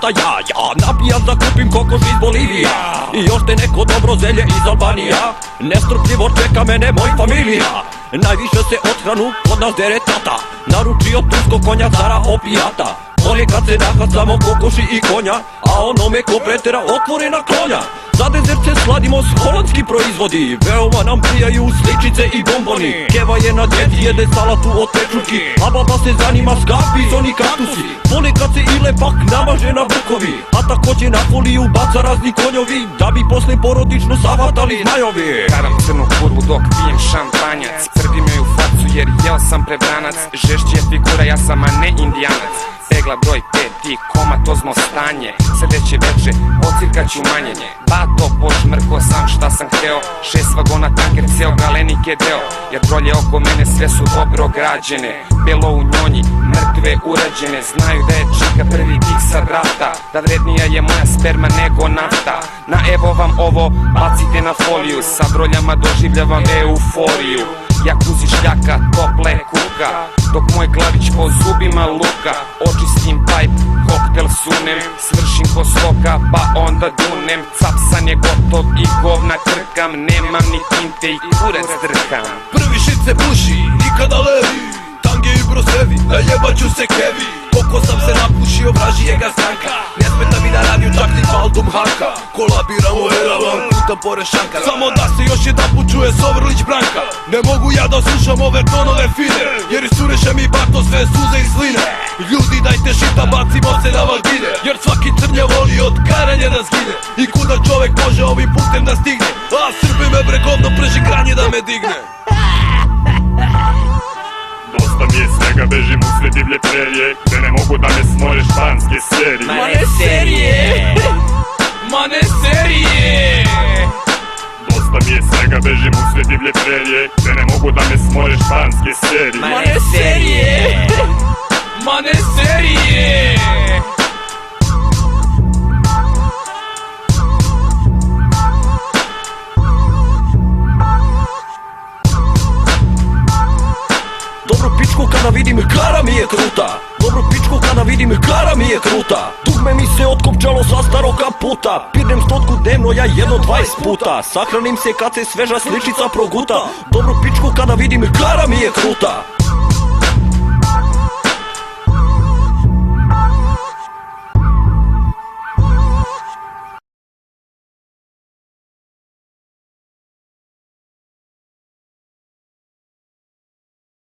šta ja napijam da kupim kokoš iz Bolivija i još te neko dobro zelje iz Albanija. Nestrpljivo čeka mene moj familija. Najviše se od hranu kod nas dere tata. Naručio turskog konja cara opijata. Vole kad se nahacamo kokoši i konja, a onome ko pretera otvorena klonja. Za dezert se sladimo s holandski proizvodi. Veoma nam prijaju sličice i bomboni. Keva je na dijeti, jede salatu od pečurki, a baba se zanima s kapizon i kaktusi. Ponekad se ile pak namaže na brkovi, a takođe na foliju baca razni konjovi, da bi posle porodično savatali zmajovi. Karam crnu kurvu dok pijem šampanjac, crdim joj u facu jer jeo sam prebranac. Žešći je figura, ja sam a ne indijanac. Pegla broj 5 i komatozno stanje, sledeće veče ocirkaću manjenje. Bato pošmrko sam šta sam hteo, 6 vagona tanker ceo galenik je deo. Jer trolje oko mene sve su dobro građene, belo u njonji, mrtve urađene. Znaju da je čika prvi tik sa drafta, da vrednija je moja sperma nego nafta. Na evo vam ovo, bacite na foliju, sa broljama doživljavam euforiju. Jakuzi šljaka, tople kuka, dok moj glavić po zubima luka. Očistim pajp, koktel sunem, svršim ko stoka pa onda dunem. Capsan je gotov i govna krkam, nemam ni tinte i kurac drkam. Prvi šit se puši, nikada levi, tange i brosevi, najebaću se kevi. Koliko sam se napušio, vražije ga stranka, ne smeta mi da radim čak ni Baldum Hanka. Kolabiramo eravan, putam pored šanka, samo da se još jedan put čuje Sovrlić Branka. Ne mogu ja da slušam ove tonove fine, jer isureše mi bato sve suze i sline. Ljudi dajte šita, bacimo se na vagine, jer svaki crnje voli od karanja da zgine. I kuda čovek može ovim putem da stigne, a Srbi me bre govno prži kranje da me digne. Dosta mi je svega, bežim u sve divlje prerije, gde ne mogu da me smore španske serije. Mane serije, mane serije. Dosta mi je svega, bežim u sve divlje prerije, gde ne mogu da me smore španske serije. Mane serije, mane serije. Dobru pičku kada vidim, kara mi je kruta. Dobru pičku kada vidim, kara mi je kruta. Dugme mi se otkopčalo sa staroga puta. Pidnem 100 dnevno, ja jedno 20 puta. Sahranim se kad se sveža sličica proguta. Dobru pičku kada vidim, kara mi je kruta.